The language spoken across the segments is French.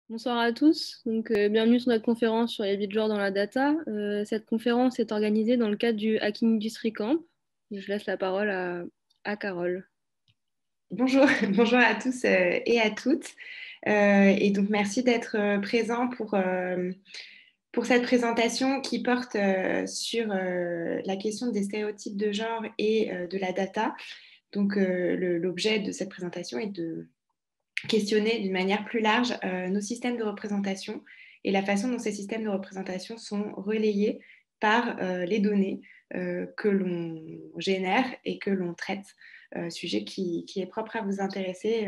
Bonsoir à tous. Bienvenue sur notre conférence sur les biais de genre dans la data. Cette conférence est organisée dans le cadre du Hacking Industry Camp. Je laisse la parole à Carole. Bonjour, bonjour à tous et à toutes. Et donc, merci d'être présents pour cette présentation qui porte sur la question des stéréotypes de genre et de la data. Donc, l'objet de cette présentation est de questionner d'une manière plus large nos systèmes de représentation et la façon dont ces systèmes de représentation sont relayés par les données que l'on génère et que l'on traite, sujet qui est propre à vous intéresser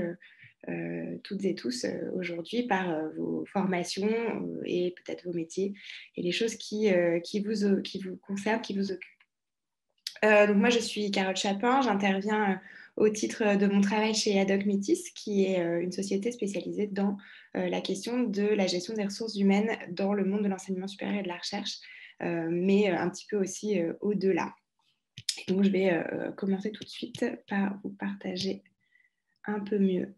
toutes et tous aujourd'hui par vos formations et peut-être vos métiers et les choses qui vous concernent, qui vous occupent. Donc moi, je suis Carole Chapin, j'interviens au titre de mon travail chez Adoc Métis, qui est une société spécialisée dans la question de la gestion des ressources humaines dans le monde de l'enseignement supérieur et de la recherche, mais un petit peu aussi au-delà. Donc je vais commencer tout de suite par vous partager un peu mieux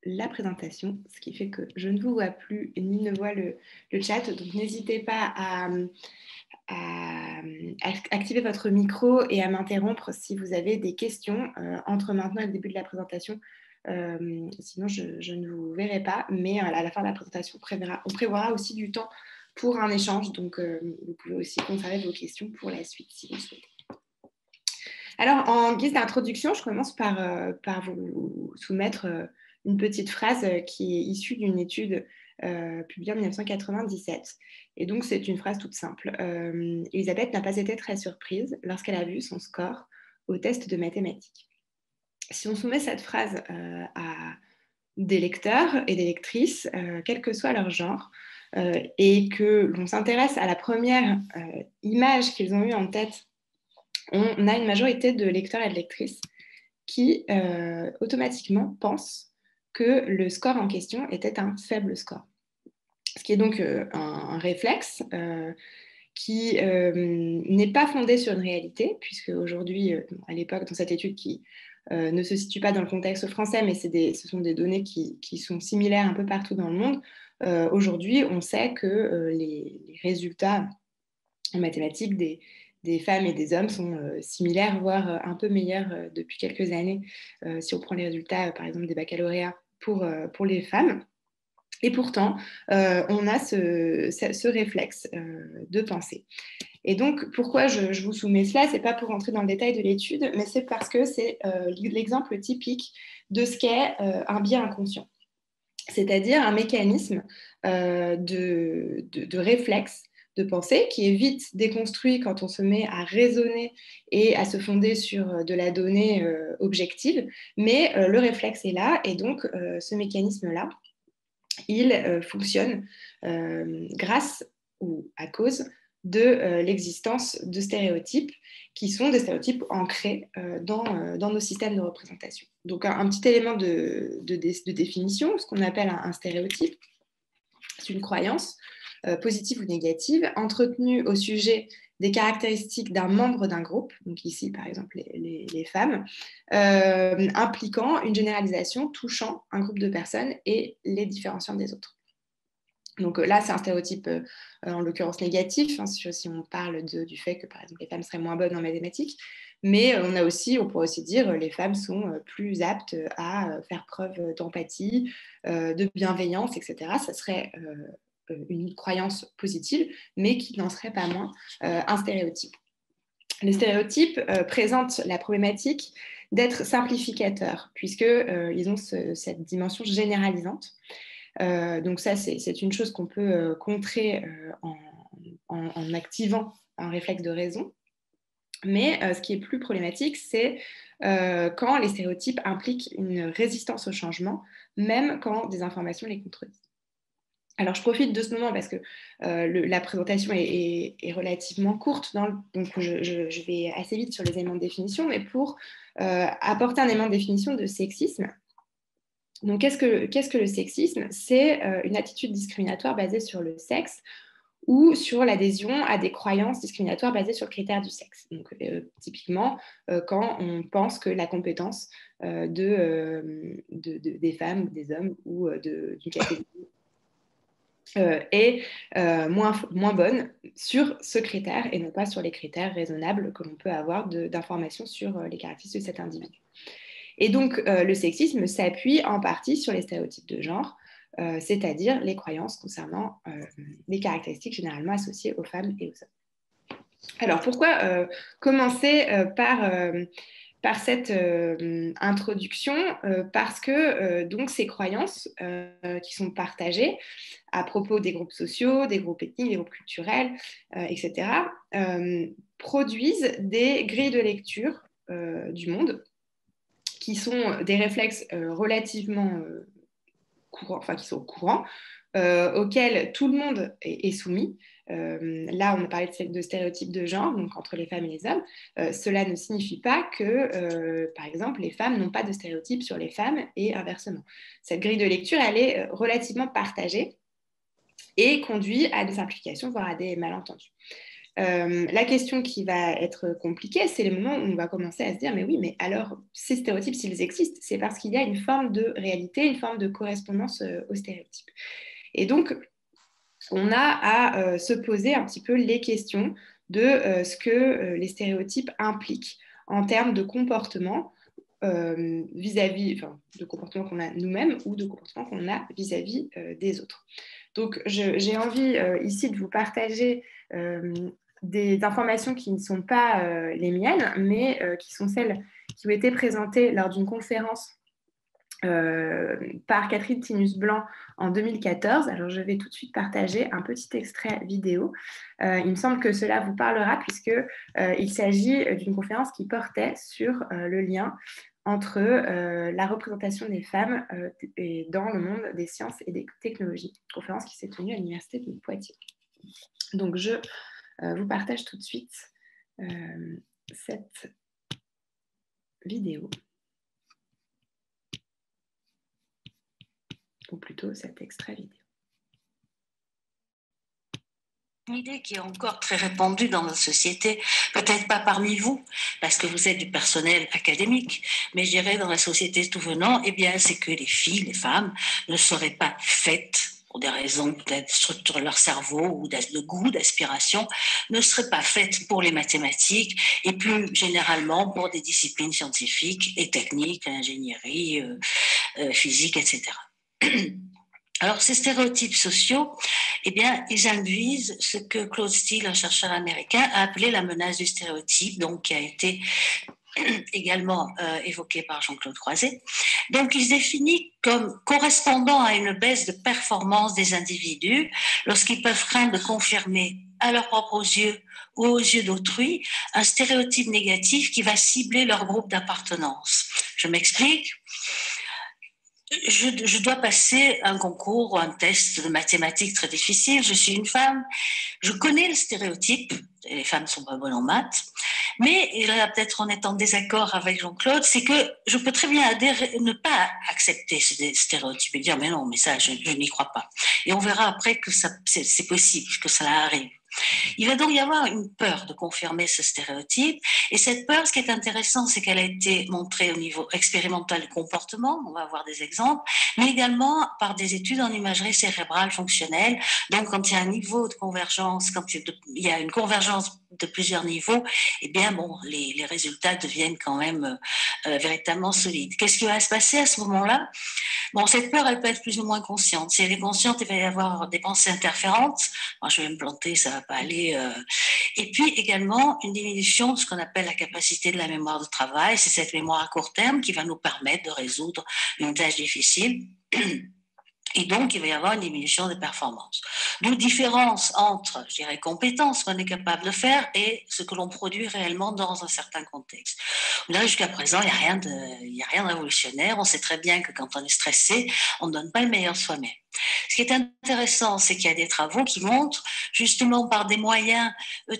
la présentation, ce qui fait que je ne vous vois plus ni ne vois le chat. Donc n'hésitez pas à activer votre micro et à m'interrompre si vous avez des questions entre maintenant et le début de la présentation. Sinon, je ne vous verrai pas, mais à la fin de la présentation, on prévoira aussi du temps pour un échange. Donc, vous pouvez aussi conserver vos questions pour la suite si vous le souhaitez. Alors, en guise d'introduction, je commence par vous soumettre une petite phrase qui est issue d'une étude publiée en 1997. Et donc, c'est une phrase toute simple. Elisabeth n'a pas été très surprise lorsqu'elle a vu son score au test de mathématiques. Si on soumet cette phrase à des lecteurs et des lectrices, quel que soit leur genre, et que l'on s'intéresse à la première image qu'ils ont eue en tête, on a une majorité de lecteurs et de lectrices qui automatiquement pensent que le score en question était un faible score. Ce qui est donc un réflexe qui n'est pas fondé sur une réalité, puisque aujourd'hui, à l'époque, dans cette étude qui ne se situe pas dans le contexte français, mais ce sont des données qui sont similaires un peu partout dans le monde, aujourd'hui, on sait que les résultats en mathématiques des femmes et des hommes sont similaires, voire un peu meilleurs depuis quelques années, si on prend les résultats, par exemple, des baccalauréats pour les femmes. Et pourtant, on a ce réflexe de penser. Et donc, pourquoi je vous soumets cela? C'est pas pour rentrer dans le détail de l'étude, mais c'est parce que c'est l'exemple typique de ce qu'est un biais inconscient. C'est-à-dire un mécanisme de réflexe, de pensée, qui est vite déconstruit quand on se met à raisonner et à se fonder sur de la donnée objective, mais le réflexe est là, et donc ce mécanisme-là, il fonctionne grâce ou à cause de l'existence de stéréotypes qui sont des stéréotypes ancrés dans nos systèmes de représentation. Donc un petit élément de définition, ce qu'on appelle un stéréotype, c'est une croyance positive ou négative entretenue au sujet des caractéristiques d'un membre d'un groupe, donc ici par exemple les femmes, impliquant une généralisation touchant un groupe de personnes et les différenciant des autres. Donc là, c'est un stéréotype, en l'occurrence négatif, hein, si on parle du fait que, par exemple, les femmes seraient moins bonnes en mathématiques. Mais on pourrait aussi dire les femmes sont plus aptes à faire preuve d'empathie, de bienveillance, etc. Ça serait une croyance positive, mais qui n'en serait pas moins un stéréotype. Les stéréotypes présentent la problématique d'être simplificateurs, puisqu'ils ont cette dimension généralisante. Donc ça, c'est une chose qu'on peut contrer en activant un réflexe de raison. Mais ce qui est plus problématique, c'est quand les stéréotypes impliquent une résistance au changement, même quand des informations les contredisent. Alors, je profite de ce moment parce que la présentation est relativement courte, donc je vais assez vite sur les éléments de définition, mais pour apporter un élément de définition de sexisme. Donc, qu'est-ce que le sexisme? C'est une attitude discriminatoire basée sur le sexe ou sur l'adhésion à des croyances discriminatoires basées sur le critère du sexe. Donc, typiquement, quand on pense que la compétence des femmes, des hommes ou d'une catégorie est moins bonne sur ce critère et non pas sur les critères raisonnables que l'on peut avoir d'informations sur les caractéristiques de cet individu. Et donc, le sexisme s'appuie en partie sur les stéréotypes de genre, c'est-à-dire les croyances concernant les caractéristiques généralement associées aux femmes et aux hommes. Alors, pourquoi commencer par cette introduction? Parce que donc, ces croyances qui sont partagées à propos des groupes sociaux, des groupes ethniques, des groupes culturels, etc., produisent des grilles de lecture du monde qui sont des réflexes relativement courants, enfin qui sont courants, auxquels tout le monde est soumis. Là, on a parlé de stéréotypes de genre, donc entre les femmes et les hommes. Cela ne signifie pas que, par exemple, les femmes n'ont pas de stéréotypes sur les femmes et inversement. Cette grille de lecture, elle est relativement partagée et conduit à des implications, voire à des malentendus. La question qui va être compliquée, c'est les moments où on va commencer à se dire, mais oui, mais alors, ces stéréotypes, s'ils existent, c'est parce qu'il y a une forme de réalité, une forme de correspondance aux stéréotypes. Et donc, on a à se poser un petit peu les questions de ce que les stéréotypes impliquent en termes de comportement vis-à-vis, enfin, de comportement qu'on a nous-mêmes ou de comportement qu'on a vis-à-vis des autres. Donc, j'ai envie ici de vous partager des informations qui ne sont pas les miennes, mais qui sont celles qui ont été présentées lors d'une conférence par Catherine Tinus-Blanc en 2014. Alors, je vais tout de suite partager un petit extrait vidéo. Il me semble que cela vous parlera puisqu'il s'agit d'une conférence qui portait sur le lien entre la représentation des femmes dans le monde des sciences et des technologies. Une conférence qui s'est tenue à l'Université de Poitiers. Donc, je vous partage tout de suite cette vidéo. Ou plutôt cet extrait vidéo. Une idée qui est encore très répandue dans notre société, peut-être pas parmi vous, parce que vous êtes du personnel académique, mais je dirais dans la société tout venant, eh bien, c'est que les filles, les femmes, ne seraient pas faites pour des raisons de structure de leur cerveau ou de goût, d'aspiration, ne seraient pas faites pour les mathématiques et plus généralement pour des disciplines scientifiques et techniques, ingénierie, physique, etc. Alors, ces stéréotypes sociaux, eh bien, ils induisent ce que Claude Steele, un chercheur américain, a appelé la menace du stéréotype, donc qui a été également évoqué par Jean-Claude Croiset. Donc, il se définit comme correspondant à une baisse de performance des individus lorsqu'ils peuvent craindre de confirmer à leurs propres yeux ou aux yeux d'autrui un stéréotype négatif qui va cibler leur groupe d'appartenance. Je m'explique. Je dois passer un concours ou un test de mathématiques très difficile. Je suis une femme. Je connais le stéréotype. Les femmes sont pas bonnes en maths. Mais, et là, peut-être on est en désaccord avec Jean-Claude, c'est que je peux très bien ne pas accepter ce stéréotype et dire, mais non, mais ça, je n'y crois pas. Et on verra après que c'est possible, que ça arrive. Il va donc y avoir une peur de confirmer ce stéréotype. Et cette peur, ce qui est intéressant, c'est qu'elle a été montrée au niveau expérimental du comportement, on va avoir des exemples, mais également par des études en imagerie cérébrale fonctionnelle. Donc, quand il y a un niveau de convergence, quand il y a une convergence de plusieurs niveaux, eh bien, bon, les résultats deviennent quand même véritablement solides. Qu'est-ce qui va se passer à ce moment-là? Bon, cette peur, elle peut être plus ou moins consciente. Si elle est consciente, il va y avoir des pensées interférentes. Moi, je vais me planter, ça va pas aller. Et puis également une diminution de ce qu'on appelle la capacité de la mémoire de travail. C'est cette mémoire à court terme qui va nous permettre de résoudre une tâche difficile. Et donc, il va y avoir une diminution des performances. D'où différence entre, je dirais, compétences qu'on est capable de faire et ce que l'on produit réellement dans un certain contexte. Là, jusqu'à présent, il n'y a rien de révolutionnaire. On sait très bien que quand on est stressé, on ne donne pas le meilleur de soi-même. Ce qui est intéressant, c'est qu'il y a des travaux qui montrent, justement par des moyens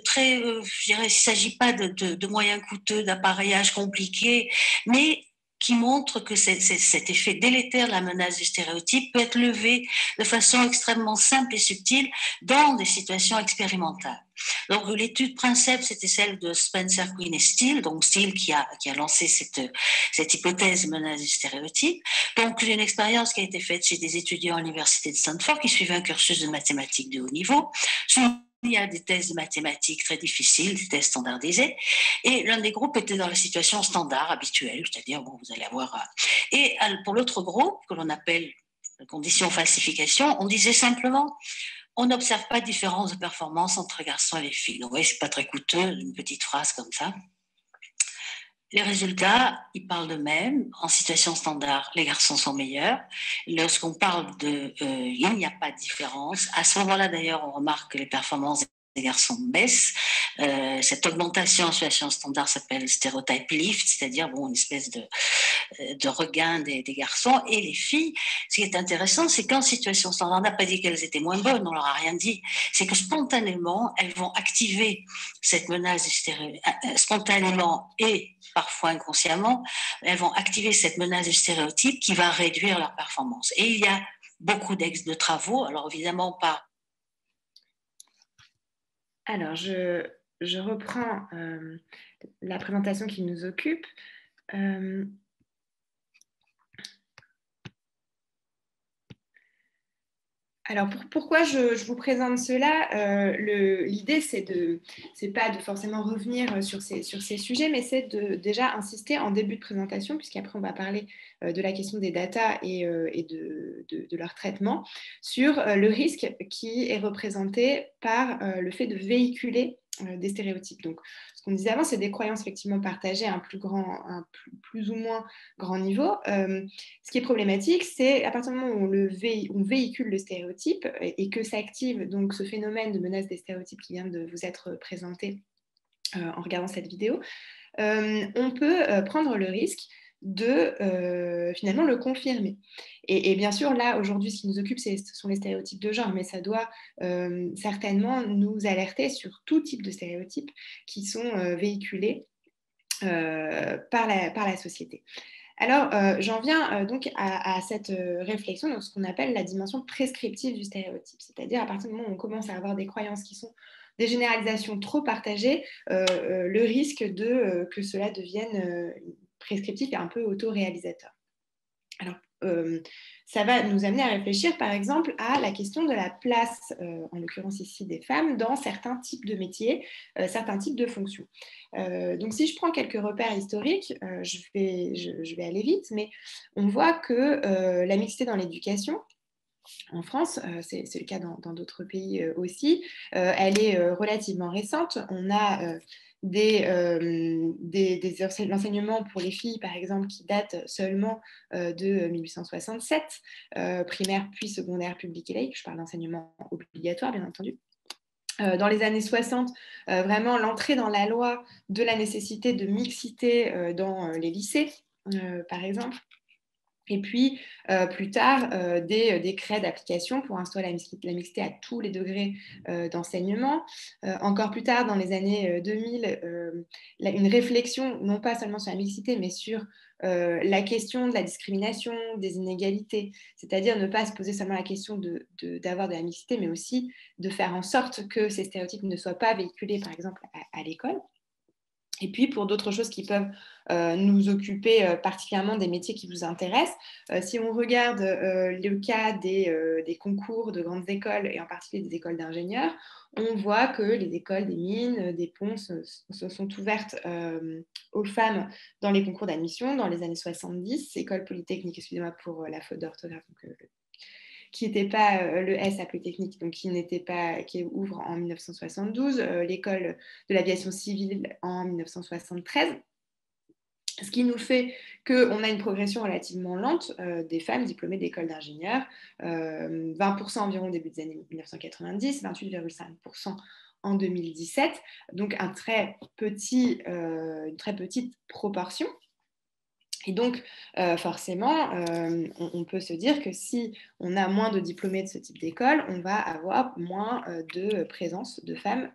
très, je dirais, il ne s'agit pas de moyens coûteux, d'appareillage compliqué, mais qui montre que cet effet délétère de la menace du stéréotype peut être levé de façon extrêmement simple et subtile dans des situations expérimentales. Donc l'étude principe, c'était celle de Spencer, Queen et Steele, donc Steele qui a lancé cette hypothèse de menace du stéréotype. Donc une expérience qui a été faite chez des étudiants à l'université de Stanford qui suivaient un cursus de mathématiques de haut niveau. Il y a des tests de mathématiques très difficiles, des tests standardisés, et l'un des groupes était dans la situation standard, habituelle, c'est-à-dire, bon, vous allez avoir... Et pour l'autre groupe, que l'on appelle conditions falsification, on disait simplement, on n'observe pas de différence de performance entre les garçons et les filles. Donc, vous voyez, c'est pas très coûteux, une petite phrase comme ça. Les résultats, ils parlent d'eux-mêmes. En situation standard, les garçons sont meilleurs. Lorsqu'on parle il n'y a pas de différence. À ce moment-là, d'ailleurs, on remarque que les performances des garçons baissent. Cette augmentation en situation standard s'appelle stéréotype lift, c'est-à-dire une espèce de regain des garçons. Et les filles, ce qui est intéressant, c'est qu'en situation standard, on n'a pas dit qu'elles étaient moins bonnes, on leur a rien dit. C'est que spontanément, elles vont activer cette menace du stéréotype, spontanément et parfois inconsciemment, elles vont activer cette menace du stéréotype qui va réduire leur performance. Et il y a beaucoup de travaux, alors évidemment pas. Alors, je reprends la présentation qui nous occupe. Alors, pourquoi je vous présente cela? L'idée, c'est pas de forcément revenir sur ces sujets, mais c'est de déjà insister en début de présentation, puisqu'après on va parler de la question des data et de leur traitement, sur le risque qui est représenté par le fait de véhiculer des stéréotypes. Donc, ce qu'on disait avant, c'est des croyances effectivement partagées à un plus ou moins grand niveau. Ce qui est problématique, c'est à partir du moment où on véhicule le stéréotype et que s'active donc ce phénomène de menace des stéréotypes qui vient de vous être présenté en regardant cette vidéo, on peut prendre le risque de finalement le confirmer. Et bien sûr, là, aujourd'hui, ce qui nous occupe, ce sont les stéréotypes de genre, mais ça doit certainement nous alerter sur tout type de stéréotypes qui sont véhiculés par la société. Alors, j'en viens donc à cette réflexion, donc ce qu'on appelle la dimension prescriptive du stéréotype, c'est-à-dire à partir du moment où on commence à avoir des croyances qui sont des généralisations trop partagées, le risque que cela devienne prescriptif et un peu autoréalisateur. Alors, ça va nous amener à réfléchir, par exemple, à la question de la place, en l'occurrence ici des femmes, dans certains types de métiers, certains types de fonctions. Donc, si je prends quelques repères historiques, je vais aller vite, mais on voit que la mixité dans l'éducation, en France, c'est le cas dans d'autres pays aussi, elle est relativement récente. On a l'enseignement pour les filles, par exemple, qui datent seulement de 1867, primaire puis secondaire public et laïque. Je parle d'enseignement obligatoire, bien entendu. Dans les années 60, vraiment l'entrée dans la loi de la nécessité de mixité dans les lycées, par exemple. Et puis, plus tard, des décrets d'application pour instaurer la mixité à tous les degrés d'enseignement. Encore plus tard, dans les années 2000, une réflexion, non pas seulement sur la mixité, mais sur la question de la discrimination, des inégalités. C'est-à-dire ne pas se poser seulement la question d'avoir de la mixité, mais aussi de faire en sorte que ces stéréotypes ne soient pas véhiculés, par exemple, à l'école. Et puis, pour d'autres choses qui peuvent nous occuper particulièrement des métiers qui vous intéressent, si on regarde le cas des concours de grandes écoles, et en particulier des écoles d'ingénieurs, on voit que les écoles des mines, des ponts se sont ouvertes aux femmes dans les concours d'admission dans les années 70. École polytechnique, excusez-moi pour la faute d'orthographe, qui n'était pas le S à Polytechnique, donc qui ouvre en 1972, l'école de l'aviation civile en 1973. Ce qui nous fait qu'on a une progression relativement lente des femmes diplômées d'écoles d'ingénieurs, 20% environ au début des années 1990, 28,5% en 2017, donc une très petite proportion. Et donc, forcément, on peut se dire que si on a moins de diplômés de ce type d'école, on va avoir moins de présence de femmes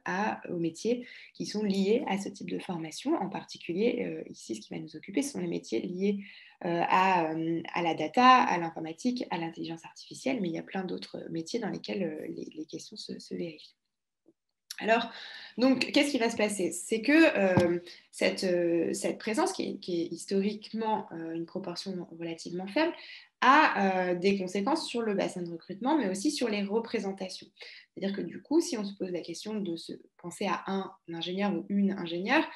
aux métiers qui sont liés à ce type de formation. En particulier, ici, ce qui va nous occuper, ce sont les métiers liés à la data, à l'informatique, à l'intelligence artificielle, mais il y a plein d'autres métiers dans lesquels les questions se vérifient. Alors, donc, qu'est-ce qui va se passer? C'est que cette présence, qui est historiquement une proportion relativement faible, a des conséquences sur le bassin de recrutement, mais aussi sur les représentations. C'est-à-dire que du coup, si on se pose la question de se penser à un ingénieur ou une ingénieure,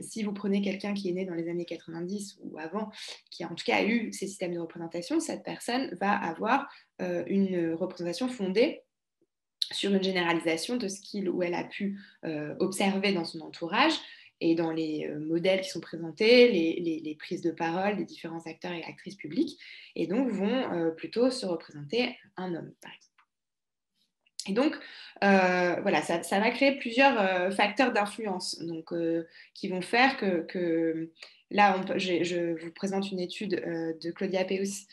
si vous prenez quelqu'un qui est né dans les années 90 ou avant, qui en tout cas a eu ces systèmes de représentation, cette personne va avoir une représentation fondée sur une généralisation de ce qu'il ou elle a pu observer dans son entourage et dans les modèles qui sont présentés, les prises de parole des différents acteurs et actrices publiques, et donc vont plutôt se représenter un homme, par exemple. Et donc, voilà, ça va créer plusieurs facteurs d'influence qui vont faire que là, je vous présente une étude de Claudia Peus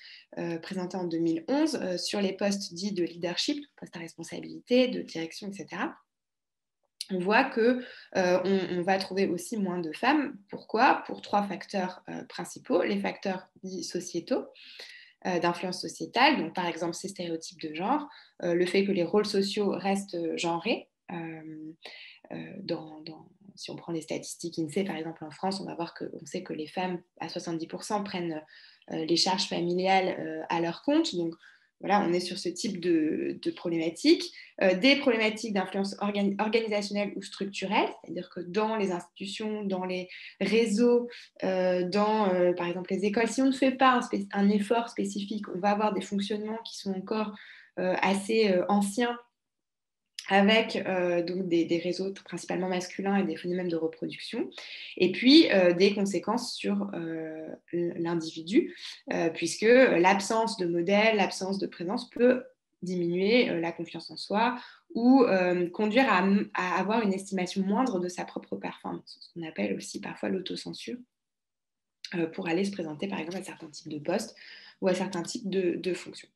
présentée en 2011 sur les postes dits de leadership, postes à responsabilité, de direction, etc. On voit qu'on va trouver aussi moins de femmes. Pourquoi? Pour 3 facteurs principaux. Les facteurs dits sociétaux, d'influence sociétale, donc par exemple ces stéréotypes de genre, le fait que les rôles sociaux restent genrés. Si on prend les statistiques INSEE, par exemple en France, on sait que les femmes à 70% prennent les charges familiales à leur compte. Donc voilà, on est sur ce type de problématiques. Des problématiques d'influence organisationnelle ou structurelle, c'est-à-dire que dans les institutions, dans les réseaux, par exemple les écoles, si on ne fait pas un effort spécifique, on va avoir des fonctionnements qui sont encore assez anciens, avec donc des réseaux principalement masculins et des phénomènes de reproduction, et puis des conséquences sur l'individu, puisque l'absence de modèle, l'absence de présence peut diminuer la confiance en soi ou conduire à avoir une estimation moindre de sa propre performance, ce qu'on appelle aussi parfois l'autocensure, pour aller se présenter par exemple à certains types de postes ou à certains types de fonctions.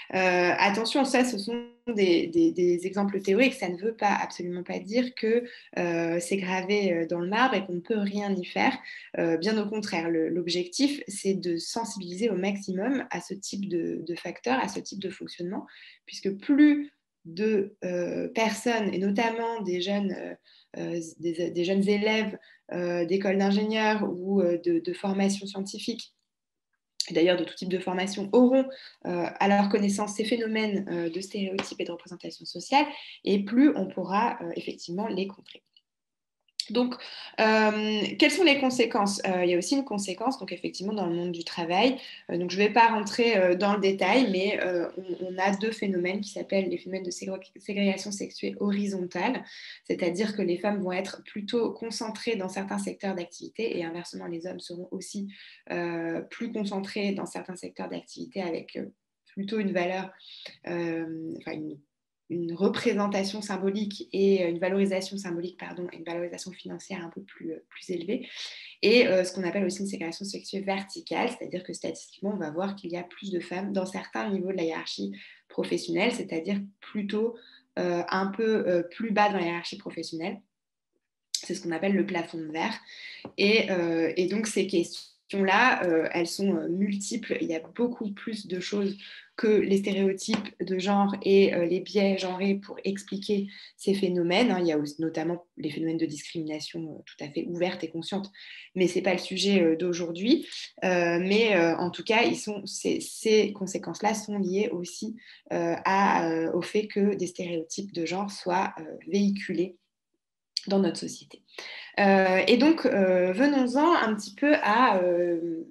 Attention, ça, ce sont des exemples théoriques. Ça ne veut absolument pas dire que c'est gravé dans le marbre et qu'on ne peut rien y faire. Bien au contraire, l'objectif, c'est de sensibiliser au maximum à ce type de facteurs, à ce type de fonctionnement, puisque plus de personnes, et notamment des jeunes élèves d'écoles d'ingénieurs ou de formation scientifique, et d'ailleurs de tout type de formation, auront à leur connaissance ces phénomènes de stéréotypes et de représentation sociale, et plus on pourra effectivement les contrer. Donc, quelles sont les conséquences? Il y a aussi une conséquence, donc effectivement, dans le monde du travail. Donc, je ne vais pas rentrer dans le détail, mais on a 2 phénomènes qui s'appellent les phénomènes de ségrégation sexuée horizontale, c'est-à-dire que les femmes vont être plutôt concentrées dans certains secteurs d'activité, et inversement, les hommes seront aussi plus concentrés dans certains secteurs d'activité avec plutôt une valeur, une représentation symbolique et une valorisation symbolique, pardon, et une valorisation financière un peu plus élevée. Et ce qu'on appelle aussi une ségrégation sexuelle verticale, c'est-à-dire que statistiquement, on va voir qu'il y a plus de femmes dans certains niveaux de la hiérarchie professionnelle, c'est-à-dire plutôt un peu plus bas dans la hiérarchie professionnelle. C'est ce qu'on appelle le plafond de verre. Et donc, ces questions-là, elles sont multiples. Il y a beaucoup plus de choses que les stéréotypes de genre et les biais genrés pour expliquer ces phénomènes. Il y a aussi, notamment les phénomènes de discrimination tout à fait ouvertes et conscientes, mais ce n'est pas le sujet d'aujourd'hui. Mais en tout cas, ces conséquences-là sont liées aussi au fait que des stéréotypes de genre soient véhiculés dans notre société. Et donc, venons-en un petit peu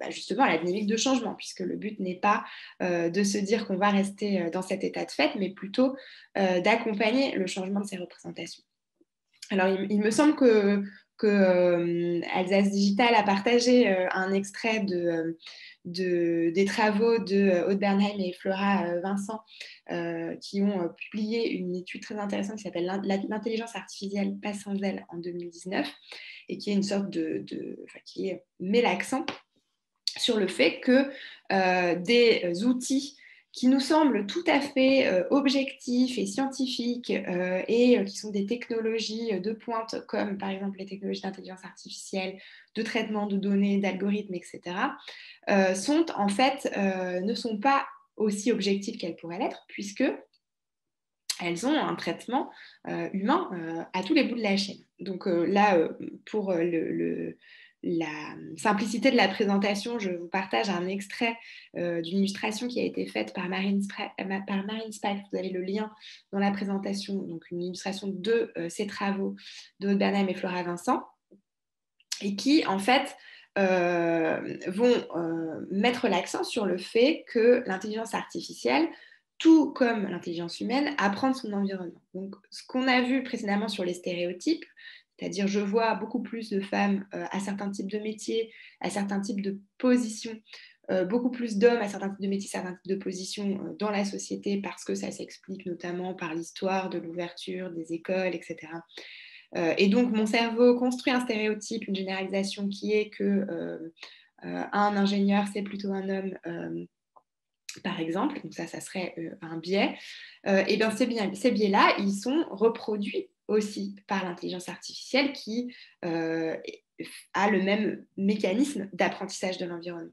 justement à la dynamique de changement, puisque le but n'est pas de se dire qu'on va rester dans cet état de fait, mais plutôt d'accompagner le changement de ces représentations. Alors, il me semble que Alsace Digital a partagé un extrait des travaux de Aude Bernheim et Flora Vincent, qui ont publié une étude très intéressante qui s'appelle L'intelligence artificielle pas sans elle en 2019, et qui est une sorte qui met l'accent sur le fait que des outils qui nous semblent tout à fait objectifs et scientifiques et qui sont des technologies de pointe, comme par exemple les technologies d'intelligence artificielle, de traitement de données, d'algorithmes, etc., ne sont pas aussi objectives qu'elles pourraient l'être, puisque elles ont un traitement humain à tous les bouts de la chaîne. Donc là, pour la simplicité de la présentation, je vous partage un extrait d'une illustration qui a été faite par Marine Spack. Vous avez le lien dans la présentation, donc une illustration de ces travaux de Aude Bernheim et Flora Vincent, et qui, en fait, vont mettre l'accent sur le fait que l'intelligence artificielle, tout comme l'intelligence humaine, apprend de son environnement. Donc, ce qu'on a vu précédemment sur les stéréotypes, c'est-à-dire je vois beaucoup plus de femmes à certains types de métiers, à certains types de positions, beaucoup plus d'hommes à certains types de métiers, certains types de positions dans la société, parce que ça s'explique notamment par l'histoire de l'ouverture des écoles, etc. Et donc, mon cerveau construit un stéréotype, une généralisation qui est que un ingénieur, c'est plutôt un homme, par exemple. Donc ça serait un biais. Et bien, ces biais-là, ils sont reproduits aussi par l'intelligence artificielle qui a le même mécanisme d'apprentissage de l'environnement.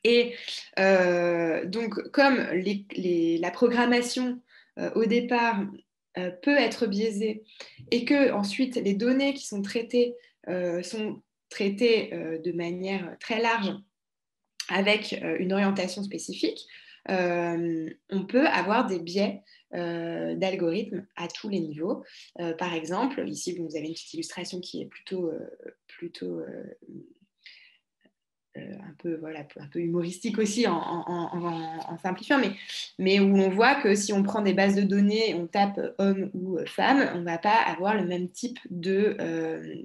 Et donc, comme la programmation au départ peut être biaisée et que ensuite les données qui sont traitées de manière très large avec une orientation spécifique, on peut avoir des biais d'algorithmes à tous les niveaux. Par exemple, ici vous avez une petite illustration qui est plutôt un peu humoristique aussi en simplifiant, mais où on voit que si on prend des bases de données, on tape homme ou femme, on ne va pas avoir le même type de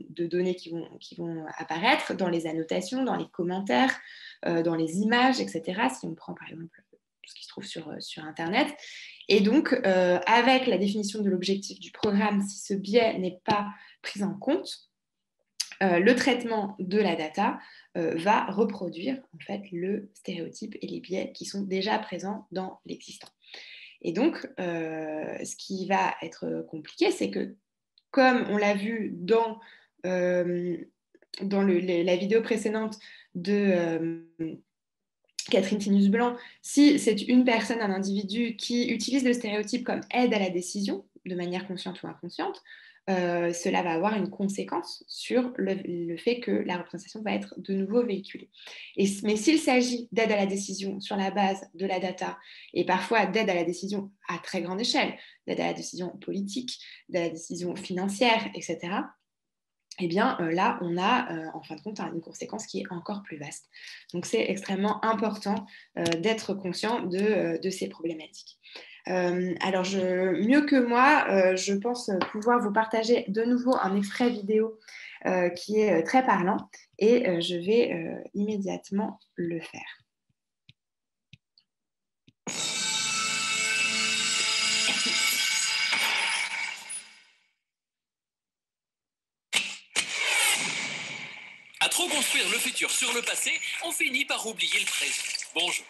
données qui vont apparaître dans les annotations, dans les commentaires, dans les images, etc. Si on prend par exemple ce qui se trouve sur Internet. Et donc, avec la définition de l'objectif du programme, si ce biais n'est pas pris en compte, le traitement de la data va reproduire en fait le stéréotype et les biais qui sont déjà présents dans l'existant. Et donc, ce qui va être compliqué, c'est que, comme on l'a vu dans la vidéo précédente de Catherine Tinus-Blanc, si c'est une personne, un individu qui utilise le stéréotype comme aide à la décision, de manière consciente ou inconsciente, cela va avoir une conséquence sur le fait que la représentation va être de nouveau véhiculée. Mais s'il s'agit d'aide à la décision sur la base de la data, et parfois d'aide à la décision à très grande échelle, d'aide à la décision politique, d'aide à la décision financière, etc., eh bien là, on a en fin de compte une conséquence qui est encore plus vaste. Donc c'est extrêmement important d'être conscient de ces problématiques. Alors, mieux que moi, je pense pouvoir vous partager de nouveau un extrait vidéo qui est très parlant et je vais immédiatement le faire. À trop construire le futur sur le passé, on finit par oublier le présent. Bonjour.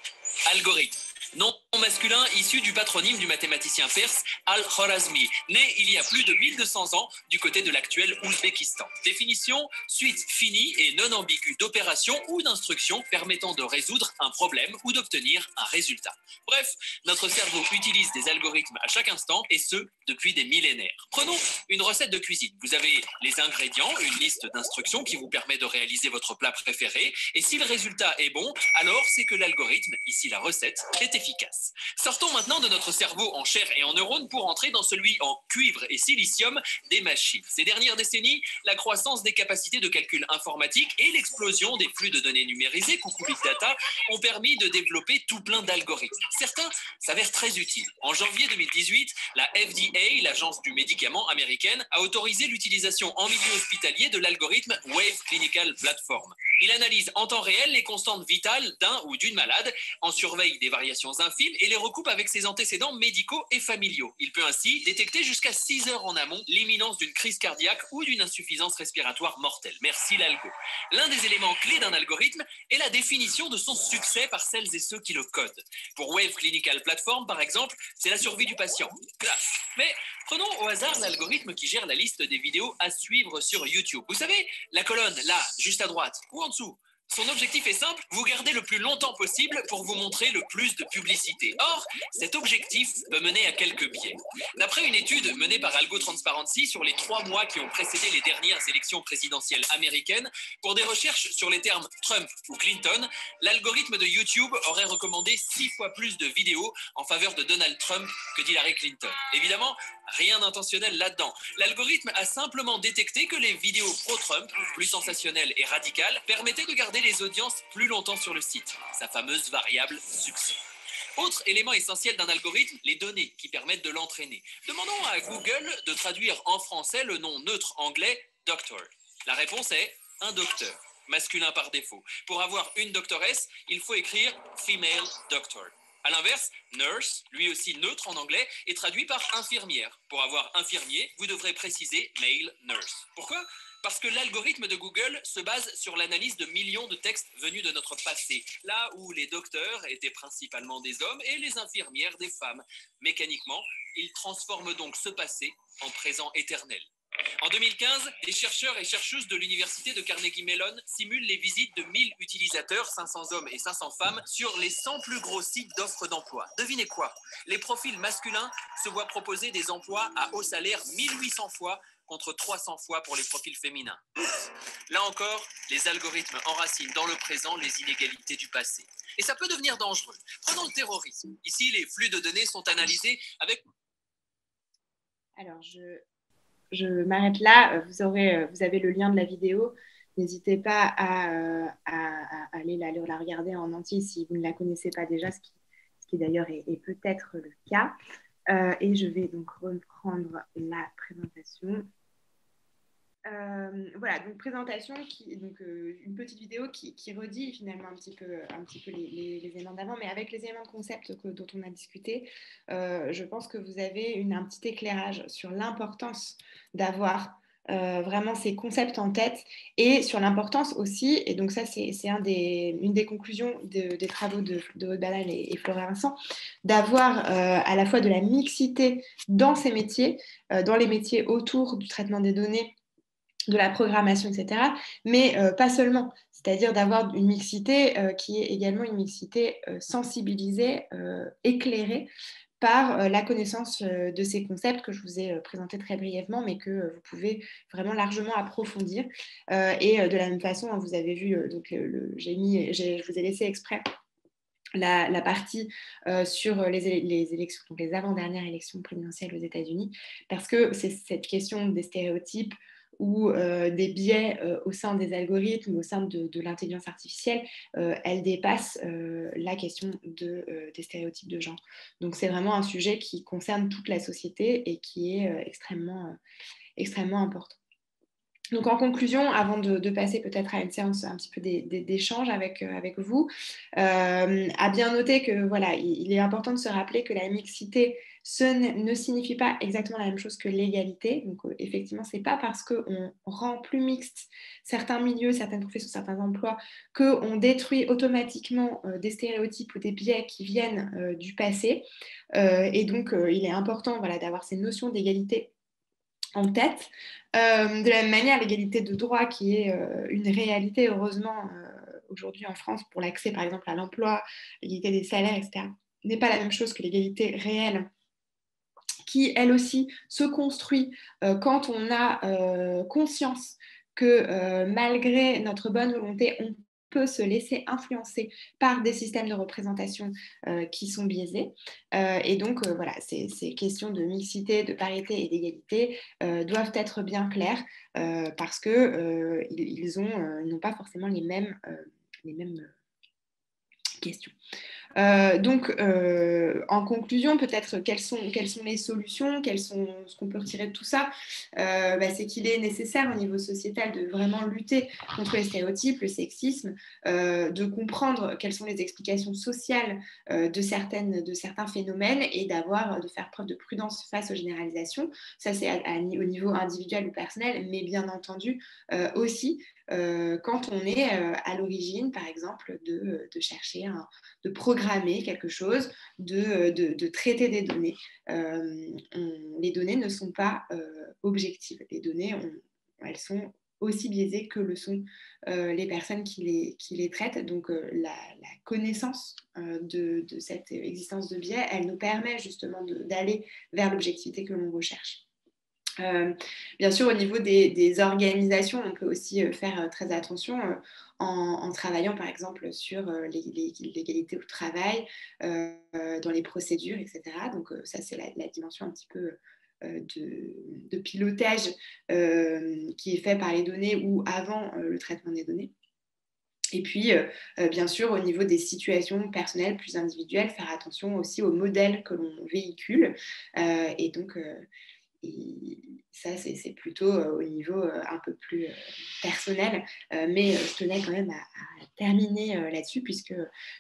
Algorithme. Nom masculin issu du patronyme du mathématicien perse Al-Khwarazmi, né il y a plus de 1200 ans du côté de l'actuel Ouzbékistan. Définition, suite finie et non ambiguë d'opérations ou d'instructions permettant de résoudre un problème ou d'obtenir un résultat. Bref, notre cerveau utilise des algorithmes à chaque instant et ce, depuis des millénaires. Prenons une recette de cuisine. Vous avez les ingrédients, une liste d'instructions qui vous permet de réaliser votre plat préféré et si le résultat est bon, alors c'est que l'algorithme, ici la recette, est efficace. Sortons maintenant de notre cerveau en chair et en neurones pour entrer dans celui en cuivre et silicium des machines. Ces dernières décennies, la croissance des capacités de calcul informatique et l'explosion des flux de données numérisés, coucou Big Data, ont permis de développer tout plein d'algorithmes. Certains s'avèrent très utiles. En janvier 2018, la FDA, l'agence du médicament américaine, a autorisé l'utilisation en milieu hospitalier de l'algorithme Wave Clinical Platform. Il analyse en temps réel les constantes vitales d'un ou d'une malade, en surveille des variations infimes et les recoupe avec ses antécédents médicaux et familiaux. Il peut ainsi détecter jusqu'à 6 heures en amont l'imminence d'une crise cardiaque ou d'une insuffisance respiratoire mortelle. Merci l'algo. L'un des éléments clés d'un algorithme est la définition de son succès par celles et ceux qui le codent. Pour Wave Clinical Platform, par exemple, c'est la survie du patient. Classe. Mais prenons au hasard l'algorithme qui gère la liste des vidéos à suivre sur YouTube. Vous savez, la colonne là, juste à droite, ou en dessous. Son objectif est simple, vous garder le plus longtemps possible pour vous montrer le plus de publicité. Or, cet objectif peut mener à quelques biais. D'après une étude menée par Algo Transparency sur les 3 mois qui ont précédé les dernières élections présidentielles américaines, pour des recherches sur les termes Trump ou Clinton, l'algorithme de YouTube aurait recommandé 6 fois plus de vidéos en faveur de Donald Trump que d'Hillary Clinton. Évidemment, rien d'intentionnel là-dedans. L'algorithme a simplement détecté que les vidéos pro-Trump, plus sensationnelles et radicales, permettaient de garder les audiences plus longtemps sur le site, sa fameuse variable succès. Autre élément essentiel d'un algorithme, les données qui permettent de l'entraîner. Demandons à Google de traduire en français le nom neutre anglais doctor. La réponse est un docteur, masculin par défaut. Pour avoir une doctoresse, il faut écrire female doctor. A l'inverse, nurse, lui aussi neutre en anglais, est traduit par infirmière. Pour avoir infirmier, vous devrez préciser male nurse. Pourquoi ? Parce que l'algorithme de Google se base sur l'analyse de millions de textes venus de notre passé, là où les docteurs étaient principalement des hommes et les infirmières des femmes. Mécaniquement, il transforme donc ce passé en présent éternel. En 2015, des chercheurs et chercheuses de l'université de Carnegie Mellon simulent les visites de 1000 utilisateurs, 500 hommes et 500 femmes, sur les 100 plus gros sites d'offres d'emploi. Devinez quoi ? Les profils masculins se voient proposer des emplois à haut salaire 1800 fois contre 300 fois pour les profils féminins. Là encore, les algorithmes enracinent dans le présent les inégalités du passé. Et ça peut devenir dangereux. Prenons le terrorisme. Ici, les flux de données sont analysés avec... Alors, je m'arrête là. Vous avez le lien de la vidéo. N'hésitez pas à aller la regarder en entier si vous ne la connaissez pas déjà, ce qui d'ailleurs est peut-être le cas. Et je vais donc reprendre la présentation. Voilà, donc présentation, une petite vidéo qui redit finalement un petit peu les éléments d'avant, mais avec les éléments de concept dont on a discuté, je pense que vous avez un petit éclairage sur l'importance d'avoir vraiment ces concepts en tête et sur l'importance aussi, et donc ça c'est une des conclusions des travaux de Aude Banal et Florent Vincent, d'avoir à la fois de la mixité dans ces métiers, dans les métiers autour du traitement des données, de la programmation, etc., mais pas seulement, c'est-à-dire d'avoir une mixité qui est également une mixité sensibilisée, éclairée par la connaissance de ces concepts que je vous ai présentés très brièvement, mais que vous pouvez vraiment largement approfondir. Et de la même façon, hein, vous avez vu, je vous ai laissé exprès la partie sur les élections, donc les avant-dernières élections présidentielles aux États-Unis, parce que c'est cette question des stéréotypes ou des biais au sein des algorithmes, au sein de l'intelligence artificielle, elle dépasse la question des stéréotypes de genre. Donc c'est vraiment un sujet qui concerne toute la société et qui est extrêmement important. Donc en conclusion, avant de passer peut-être à une séance un petit peu d'échange avec vous, à bien noter que voilà, il est important de se rappeler que la mixité ne signifie pas exactement la même chose que l'égalité. Donc effectivement, c'est pas parce qu'on rend plus mixte certains milieux, certaines professions, certains emplois, qu'on détruit automatiquement des stéréotypes ou des biais qui viennent du passé. Et donc il est important d'avoir ces notions d'égalité en tête. De la même manière, l'égalité de droit, qui est une réalité, heureusement, aujourd'hui en France, pour l'accès, par exemple, à l'emploi, l'égalité des salaires, etc., n'est pas la même chose que l'égalité réelle, qui, elle aussi, se construit quand on a conscience que, malgré notre bonne volonté, on peut se laisser influencer par des systèmes de représentation qui sont biaisés. Et donc, voilà, ces questions de mixité, de parité et d'égalité doivent être bien claires parce qu'ils n'ont pas forcément les mêmes questions. Donc, en conclusion, peut-être quelles sont les solutions, ce qu'on peut retirer de tout ça, c'est qu'il est nécessaire au niveau sociétal de vraiment lutter contre les stéréotypes, le sexisme, de comprendre quelles sont les explications sociales de certains phénomènes et de faire preuve de prudence face aux généralisations. Ça, c'est au niveau individuel ou personnel, mais bien entendu aussi quand on est à l'origine, par exemple, de chercher de programmer quelque chose, de traiter des données. Les données ne sont pas objectives. Les données, elles sont aussi biaisés que le sont les personnes qui les traitent. Donc la connaissance de cette existence de biais, elle nous permet justement d'aller vers l'objectivité que l'on recherche. Bien sûr, au niveau des organisations, on peut aussi faire très attention en travaillant par exemple sur l'égalité au travail, dans les procédures, etc. Donc ça, c'est la dimension un petit peu de pilotage qui est fait par les données ou avant le traitement des données. Et puis, bien sûr, au niveau des situations personnelles plus individuelles, faire attention aussi aux modèles que l'on véhicule. Et donc, et ça, c'est plutôt au niveau un peu plus personnel. Mais je tenais quand même à terminer là-dessus, puisque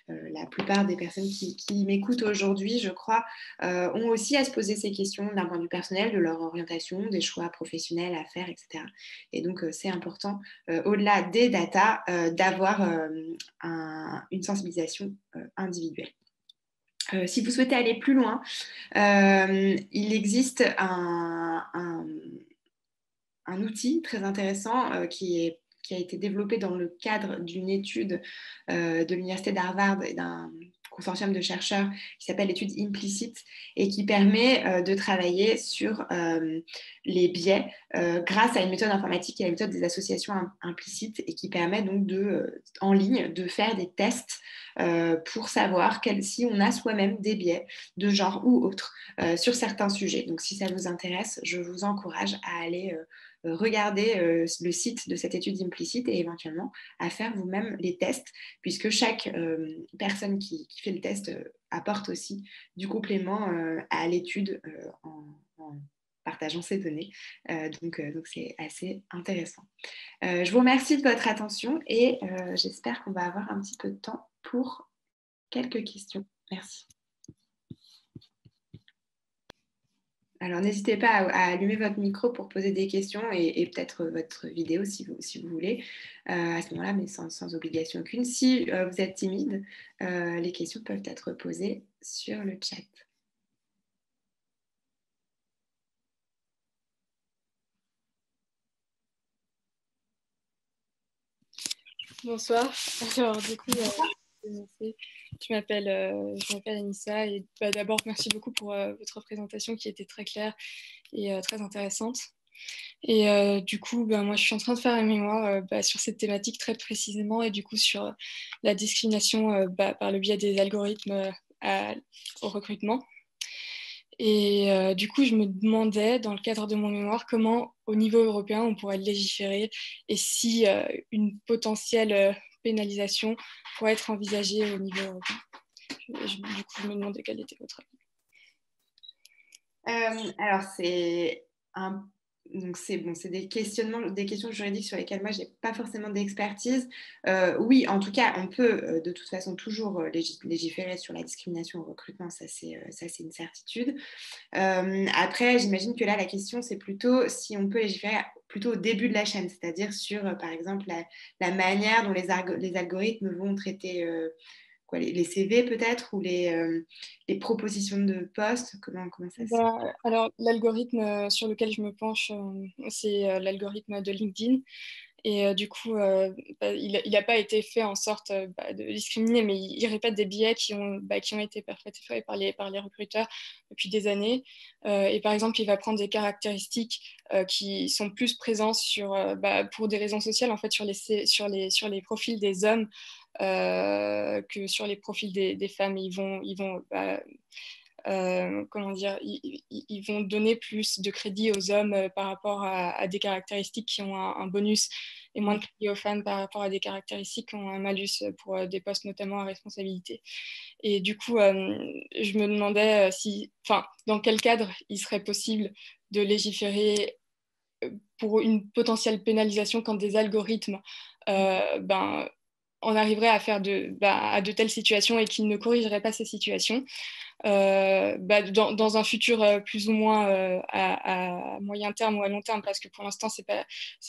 la plupart des personnes qui m'écoutent aujourd'hui, je crois, ont aussi à se poser ces questions d'un point de vue personnel, de leur orientation, des choix professionnels à faire, etc. Et donc, c'est important, au-delà des datas, d'avoir une sensibilisation individuelle. Si vous souhaitez aller plus loin, il existe un outil très intéressant qui a été développé dans le cadre d'une étude de l'université d'Harvard et d'un consortium de chercheurs qui s'appelle l'étude implicite et qui permet de travailler sur les biais grâce à une méthode informatique qui est la méthode des associations implicites et qui permet donc en ligne de faire des tests pour savoir si on a soi-même des biais de genre ou autre sur certains sujets. Donc si ça vous intéresse, je vous encourage à aller regarder le site de cette étude implicite et éventuellement à faire vous-même les tests, puisque chaque personne qui fait le test apporte aussi du complément à l'étude en partageant ses données. Donc c'est assez intéressant. Je vous remercie de votre attention et j'espère qu'on va avoir un petit peu de temps pour quelques questions. Merci. Alors, n'hésitez pas à allumer votre micro pour poser des questions et peut-être votre vidéo si vous voulez, à ce moment-là, mais sans obligation aucune. Si vous êtes timide, les questions peuvent être posées sur le chat. Bonsoir. Alors, du coup, je m'appelle Anissa et d'abord, merci beaucoup pour votre présentation qui était très claire et très intéressante. Et du coup, moi, je suis en train de faire un mémoire sur cette thématique très précisément et du coup sur la discrimination par le biais des algorithmes au recrutement. Et du coup, je me demandais, dans le cadre de mon mémoire, comment, au niveau européen, on pourrait légiférer et si une potentielle pénalisation pourrait être envisagée au niveau européen. Du coup, je me demandais quel était votre avis. Alors, c'est des questions juridiques sur lesquelles moi, je n'ai pas forcément d'expertise. Oui, en tout cas, on peut de toute façon toujours légiférer sur la discrimination au recrutement, ça c'est une certitude. Après, j'imagine que là, la question, c'est plutôt si on peut légiférer plutôt au début de la chaîne, c'est-à-dire sur, par exemple, la manière dont les algorithmes vont traiter les CV peut-être ou les propositions de postes. Comment ça se fait? Alors, l'algorithme sur lequel je me penche, c'est l'algorithme de LinkedIn. Et du coup, il n'a pas été fait en sorte de discriminer, mais il répète des biais qui ont été perpétrés par les recruteurs depuis des années. Et par exemple, il va prendre des caractéristiques qui sont plus présentes pour des raisons sociales, en fait, sur les profils des hommes que sur les profils des femmes. Ils vont comment dire, ils vont donner plus de crédit aux hommes par rapport à des caractéristiques qui ont un bonus et moins de crédit aux femmes par rapport à des caractéristiques qui ont un malus pour des postes notamment à responsabilité. Et du coup, je me demandais dans quel cadre il serait possible de légiférer pour une potentielle pénalisation quand des algorithmes on arriverait à faire à de telles situations et qu'ils ne corrigeraient pas ces situations. Dans un futur plus ou moins à moyen terme ou à long terme, parce que pour l'instant, c'est pas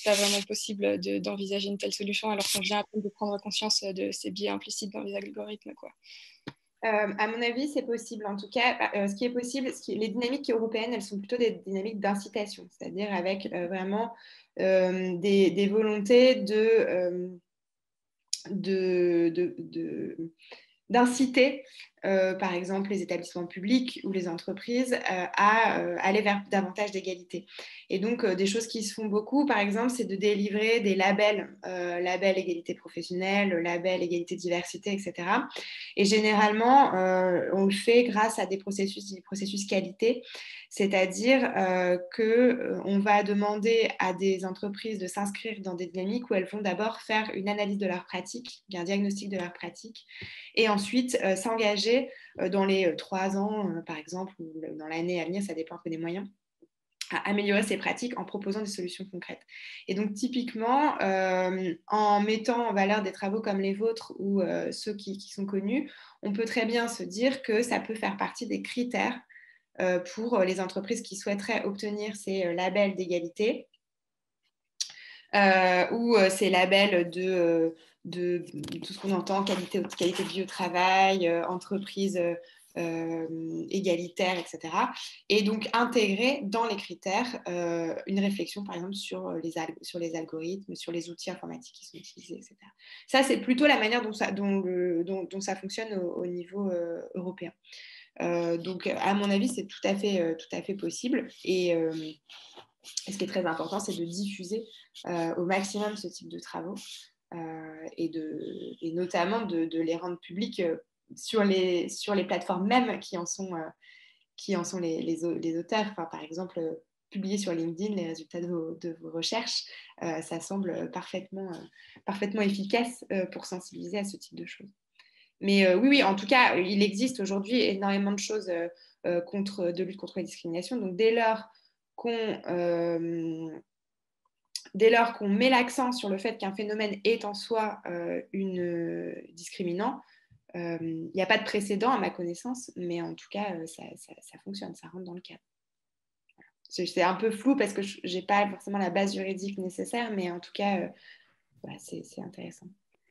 vraiment possible d'envisager une telle solution, alors qu'on vient à peine de prendre conscience de ces biais implicites dans les algorithmes, quoi. À mon avis, c'est possible. En tout cas, ce qui est possible, les dynamiques européennes, elles sont plutôt des dynamiques d'incitation, c'est-à-dire avec vraiment des volontés d'inciter, par exemple, les établissements publics ou les entreprises à aller vers davantage d'égalité. Et donc, des choses qui se font beaucoup, par exemple, c'est de délivrer des labels, label égalité professionnelle, label égalité diversité, etc. Et généralement, on le fait grâce à des processus qualité, c'est-à-dire qu'on va demander à des entreprises de s'inscrire dans des dynamiques où elles vont d'abord faire une analyse de leur pratique, un diagnostic de leur pratique, et ensuite s'engager dans les 3 ans, par exemple, ou dans l'année à venir, ça dépend un peu des moyens, à améliorer ces pratiques en proposant des solutions concrètes. Et donc, typiquement, en mettant en valeur des travaux comme les vôtres ou ceux qui sont connus, on peut très bien se dire que ça peut faire partie des critères pour les entreprises qui souhaiteraient obtenir ces labels d'égalité ou ces labels de tout ce qu'on entend, qualité de vie au travail, entreprise égalitaire, etc. Et donc intégrer dans les critères une réflexion, par exemple, sur les algorithmes, sur les outils informatiques qui sont utilisés, etc. Ça, c'est plutôt la manière dont ça fonctionne au niveau européen. Donc, à mon avis, c'est tout à fait possible. Et ce qui est très important, c'est de diffuser au maximum ce type de travaux et notamment de les rendre publics sur les plateformes même qui en sont les auteurs. Enfin, par exemple, publier sur LinkedIn les résultats de vos recherches, ça semble parfaitement efficace pour sensibiliser à ce type de choses. Mais oui, en tout cas, il existe aujourd'hui énormément de choses de lutte contre les discriminations. Donc, dès lors qu'on met l'accent sur le fait qu'un phénomène est en soi discriminant, il n'y a pas de précédent à ma connaissance, mais en tout cas, ça fonctionne, ça rentre dans le cadre. C'est un peu flou parce que je n'ai pas forcément la base juridique nécessaire, mais en tout cas, c'est intéressant.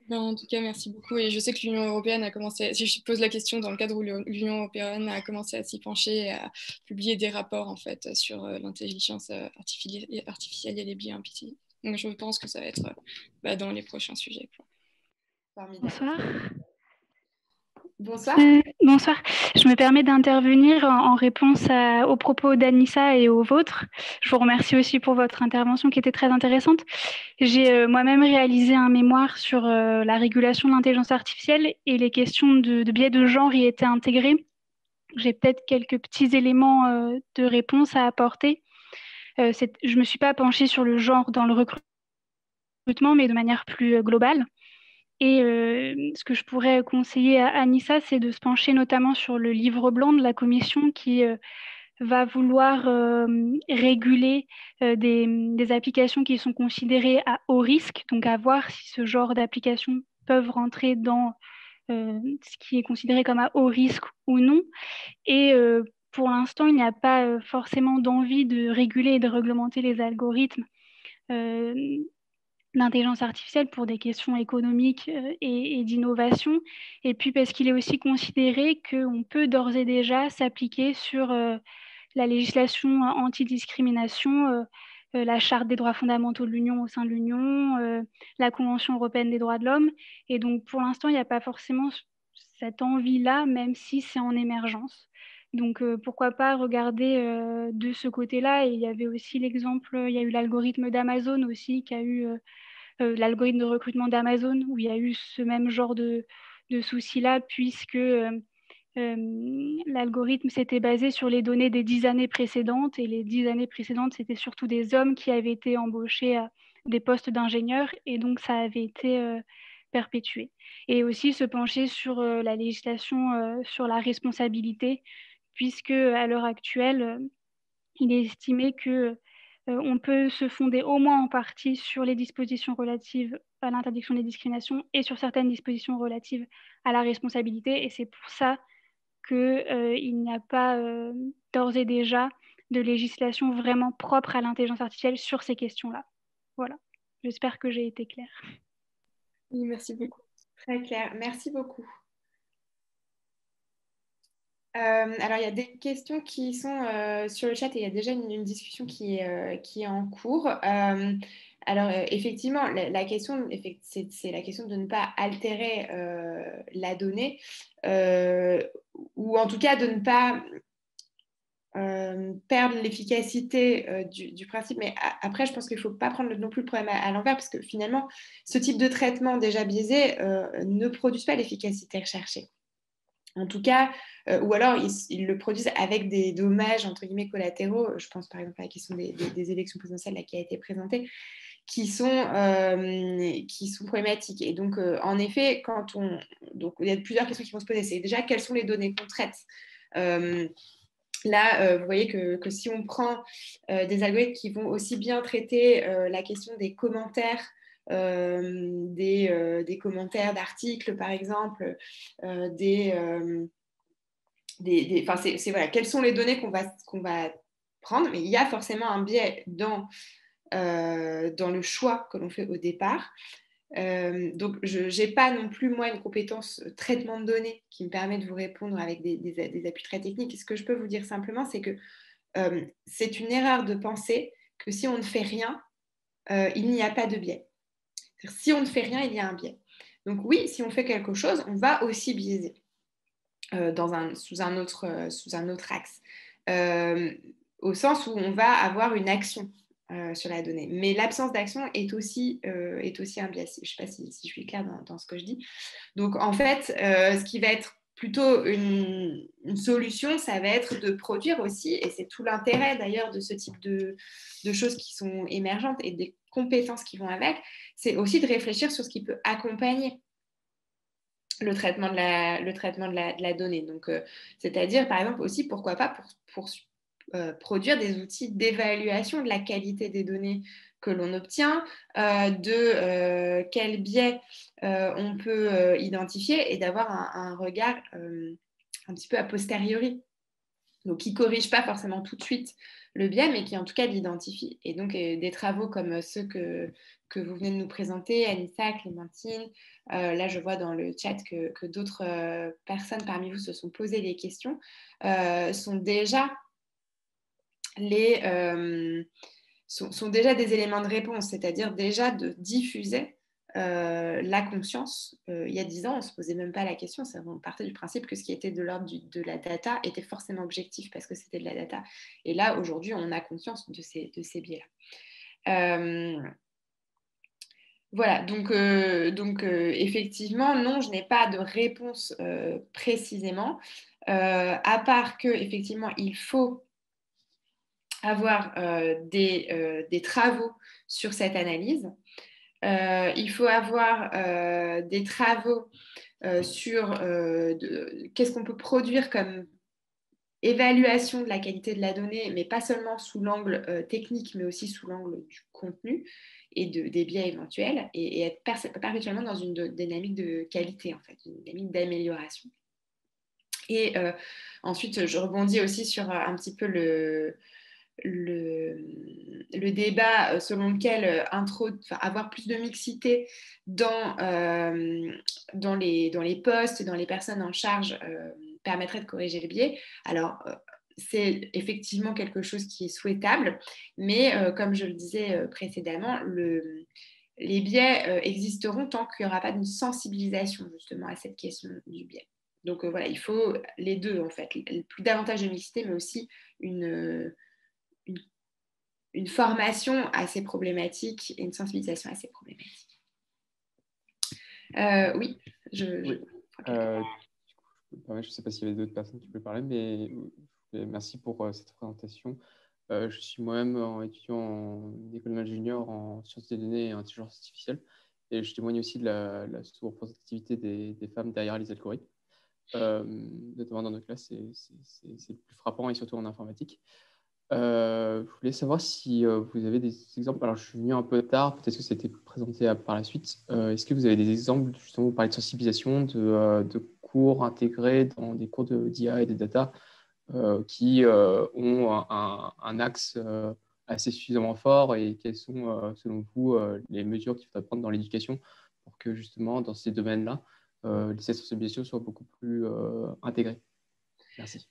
Ben, en tout cas, merci beaucoup. Et je sais que l'Union européenne a commencé, si je pose la question dans le cadre où l'Union européenne a commencé à s'y pencher et à publier des rapports en fait, sur l'intelligence artificielle et les biais implicites. Donc je pense que ça va être dans les prochains sujets. Bonsoir. Bonsoir. Bonsoir. Je me permets d'intervenir en réponse aux propos d'Anissa et aux vôtres. Je vous remercie aussi pour votre intervention qui était très intéressante. J'ai moi-même réalisé un mémoire sur la régulation de l'intelligence artificielle et les questions de biais de genre y étaient intégrées. J'ai peut-être quelques petits éléments de réponse à apporter. Je ne me suis pas penchée sur le genre dans le recrutement, mais de manière plus globale. Et ce que je pourrais conseiller à Anissa, c'est de se pencher notamment sur le livre blanc de la Commission qui va vouloir réguler des applications qui sont considérées à haut risque, donc à voir si ce genre d'applications peuvent rentrer dans ce qui est considéré comme à haut risque ou non. Et pour l'instant, il n'y a pas forcément d'envie de réguler et de réglementer les algorithmes l'intelligence artificielle pour des questions économiques et d'innovation, et puis parce qu'il est aussi considéré qu'on peut d'ores et déjà s'appliquer sur la législation antidiscrimination, la Charte des droits fondamentaux de l'Union au sein de l'Union, la Convention européenne des droits de l'homme, et donc pour l'instant, il n'y a pas forcément cette envie-là, même si c'est en émergence. Donc, pourquoi pas regarder de ce côté-là. Et il y avait aussi l'exemple, il y a eu l'algorithme d'Amazon aussi, qui a eu l'algorithme de recrutement d'Amazon, où il y a eu ce même genre de souci-là, puisque l'algorithme s'était basé sur les données des 10 années précédentes, et les 10 années précédentes, c'était surtout des hommes qui avaient été embauchés à des postes d'ingénieurs, et donc ça avait été perpétué. Et aussi se pencher sur la législation sur la responsabilité, puisque à l'heure actuelle, il est estimé que on peut se fonder au moins en partie sur les dispositions relatives à l'interdiction des discriminations et sur certaines dispositions relatives à la responsabilité. Et c'est pour ça qu'il n'y a pas d'ores et déjà de législation vraiment propre à l'intelligence artificielle sur ces questions-là. Voilà. J'espère que j'ai été claire. Oui, merci beaucoup. Très clair. Merci beaucoup. Alors, il y a des questions qui sont sur le chat et il y a déjà une discussion qui est en cours. Alors, effectivement, la question, c'est la question de ne pas altérer la donnée ou en tout cas de ne pas perdre l'efficacité du principe. Mais après, je pense qu'il ne faut pas prendre non plus le problème à l'envers parce que finalement, ce type de traitement déjà biaisé ne produit pas l'efficacité recherchée. En tout cas, ou alors ils le produisent avec des dommages entre guillemets collatéraux. Je pense par exemple à la question des élections présidentielles là, qui a été présentée, qui sont problématiques. Et donc, en effet, donc il y a plusieurs questions qui vont se poser. C'est déjà quelles sont les données qu'on traite. Là, vous voyez que si on prend des algorithmes qui vont aussi bien traiter la question des commentaires, des commentaires d'articles, par exemple, voilà, quelles sont les données qu'on va prendre, mais il y a forcément un biais dans le choix que l'on fait au départ. Donc, je n'ai pas non plus, moi, une compétence traitement de données qui me permet de vous répondre avec des appuis très techniques. Et ce que je peux vous dire simplement, c'est que c'est une erreur de penser que si on ne fait rien, il n'y a pas de biais. Si on ne fait rien, il y a un biais. Donc oui, si on fait quelque chose, on va aussi biaiser sous un autre axe. Au sens où on va avoir une action sur la donnée. Mais l'absence d'action est aussi un biais. Je ne sais pas si je suis claire dans ce que je dis. Donc, en fait, ce qui va être plutôt une solution, ça va être de produire aussi, et c'est tout l'intérêt d'ailleurs de ce type de choses qui sont émergentes et des compétences qui vont avec, c'est aussi de réfléchir sur ce qui peut accompagner le traitement de la donnée. Donc, c'est-à-dire, par exemple, aussi, pourquoi pas pour produire des outils d'évaluation de la qualité des données que l'on obtient, de quel biais on peut identifier et d'avoir un regard un petit peu a posteriori. Donc, qui ne corrige pas forcément tout de suite le biais, mais qui en tout cas l'identifie. Et donc, des travaux comme ceux que vous venez de nous présenter, Anissa, Clémentine, là, je vois dans le chat que d'autres personnes parmi vous se sont posées des questions, sont déjà sont déjà des éléments de réponse, c'est-à-dire déjà de diffuser la conscience. Il y a 10 ans, on ne se posait même pas la question, on partait du principe que ce qui était de l'ordre de la data était forcément objectif parce que c'était de la data. Et là, aujourd'hui, on a conscience de ces biais-là. Voilà, donc effectivement, non, je n'ai pas de réponse précisément, à part que effectivement, il faut avoir des travaux sur cette analyse. Il faut avoir des travaux sur qu'est-ce qu'on peut produire comme évaluation de la qualité de la donnée, mais pas seulement sous l'angle technique, mais aussi sous l'angle du contenu et des biais éventuels, et être perpétuellement dans une dynamique de qualité, en fait, une dynamique d'amélioration. Et ensuite, je rebondis aussi sur un petit peu le débat selon lequel avoir plus de mixité dans les postes, dans les personnes en charge permettrait de corriger le biais. Alors, c'est effectivement quelque chose qui est souhaitable, mais comme je le disais précédemment, les biais existeront tant qu'il n'y aura pas d'une sensibilisation justement à cette question du biais. Donc voilà, il faut les deux en fait, plus davantage de mixité, mais aussi une formation à ces problématiques et une sensibilisation à ces problématiques. Oui, oui. Je ne sais pas s'il y avait d'autres personnes qui voulaient parler, mais merci pour cette présentation. Je suis moi-même étudiant en école d'ingénieur en sciences des données et intelligence artificielle, et je témoigne aussi de la sous-représentativité des femmes derrière les algorithmes. Notamment dans nos classes, c'est le plus frappant, et surtout en informatique. Je voulais savoir si vous avez des exemples. Alors, je suis venu un peu tard, peut-être que ça a été présenté par la suite. Est-ce que vous avez des exemples, justement, vous parlez de sensibilisation, de cours intégrés dans des cours d'IA et de data qui ont un axe assez suffisamment fort, et quelles sont, selon vous, les mesures qu'il faudrait prendre dans l'éducation pour que, justement, dans ces domaines-là, cette sensibilisation soit beaucoup plus intégrée? Merci.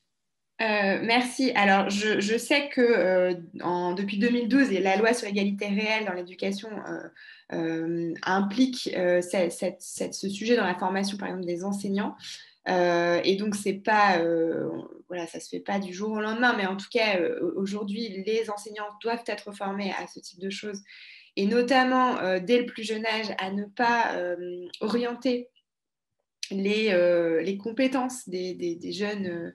Merci. Alors, je sais que depuis 2012, et la loi sur l'égalité réelle dans l'éducation implique ce sujet dans la formation, par exemple, des enseignants. Et donc, c'est pas, voilà, ça se fait pas du jour au lendemain, mais en tout cas, aujourd'hui, les enseignants doivent être formés à ce type de choses, et notamment dès le plus jeune âge, à ne pas orienter les compétences des jeunes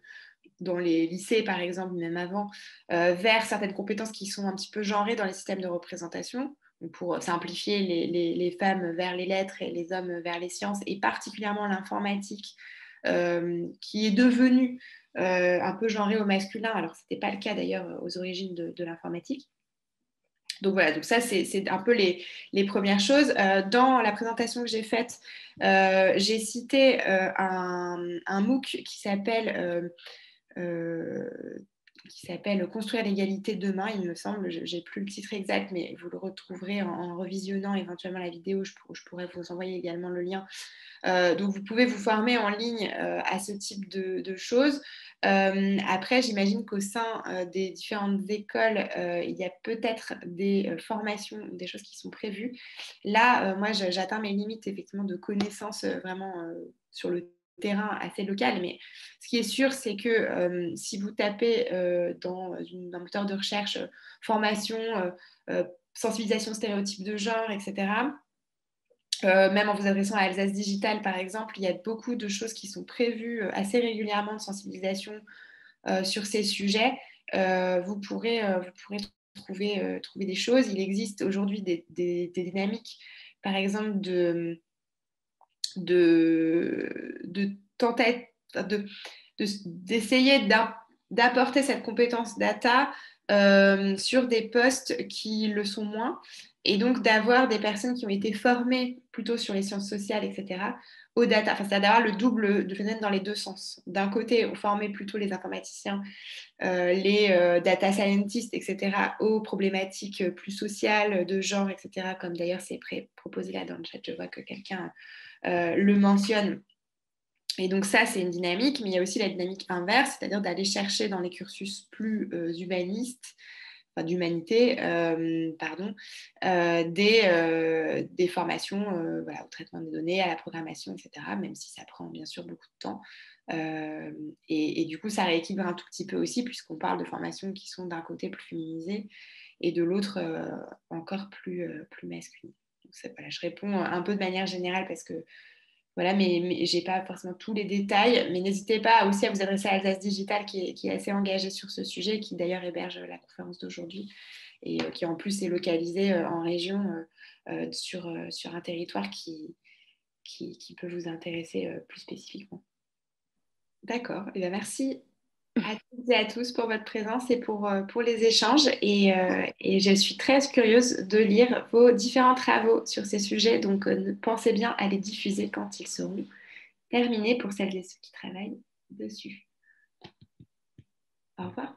dans les lycées, par exemple, même avant, vers certaines compétences qui sont un petit peu genrées dans les systèmes de représentation. Donc pour simplifier, les femmes vers les lettres et les hommes vers les sciences, et particulièrement l'informatique, qui est devenue un peu genrée au masculin, alors ce n'était pas le cas d'ailleurs aux origines de l'informatique. Donc voilà, donc ça c'est un peu les premières choses. Dans la présentation que j'ai faite, j'ai cité un MOOC qui s'appelle Construire l'égalité demain, il me semble. Je n'ai plus le titre exact, mais vous le retrouverez en revisionnant éventuellement la vidéo. Je pourrais vous envoyer également le lien. Donc, vous pouvez vous former en ligne à ce type de choses. Après, j'imagine qu'au sein des différentes écoles, il y a peut-être des formations, des choses qui sont prévues. Là, moi, j'atteins mes limites, effectivement, de connaissances vraiment sur le terrain assez local, mais ce qui est sûr, c'est que si vous tapez dans un moteur de recherche formation, sensibilisation stéréotypes de genre, etc., même en vous adressant à Alsace Digital, par exemple, il y a beaucoup de choses qui sont prévues assez régulièrement de sensibilisation sur ces sujets. Vous pourrez trouver des choses. Il existe aujourd'hui des dynamiques, par exemple, d'essayer d'apporter cette compétence data sur des postes qui le sont moins, et donc d'avoir des personnes qui ont été formées plutôt sur les sciences sociales, etc., aux data, enfin, c'est d'avoir le double de phénomène dans les deux sens. D'un côté, on formait plutôt les informaticiens, les data scientists, etc., aux problématiques plus sociales, de genre, etc., comme d'ailleurs c'est proposé là dans le chat, je vois que quelqu'un le mentionne. Et donc ça, c'est une dynamique, mais il y a aussi la dynamique inverse, c'est-à-dire d'aller chercher dans les cursus plus humanistes, enfin d'humanité, des formations voilà, au traitement des données, à la programmation, etc., même si ça prend bien sûr beaucoup de temps. Et du coup, ça rééquilibre un tout petit peu aussi, puisqu'on parle de formations qui sont d'un côté plus féminisées et de l'autre encore plus masculines. Donc, voilà, je réponds un peu de manière générale parce que voilà, mais je n'ai pas forcément tous les détails. Mais n'hésitez pas aussi à vous adresser à Alsace Digital, qui est assez engagé sur ce sujet, qui d'ailleurs héberge la conférence d'aujourd'hui, et qui en plus est localisée en région sur un territoire qui peut vous intéresser plus spécifiquement. D'accord, et bien merci à toutes et à tous pour votre présence et pour les échanges. Et je suis très curieuse de lire vos différents travaux sur ces sujets. Donc, pensez bien à les diffuser quand ils seront terminés pour celles et ceux qui travaillent dessus. Au revoir.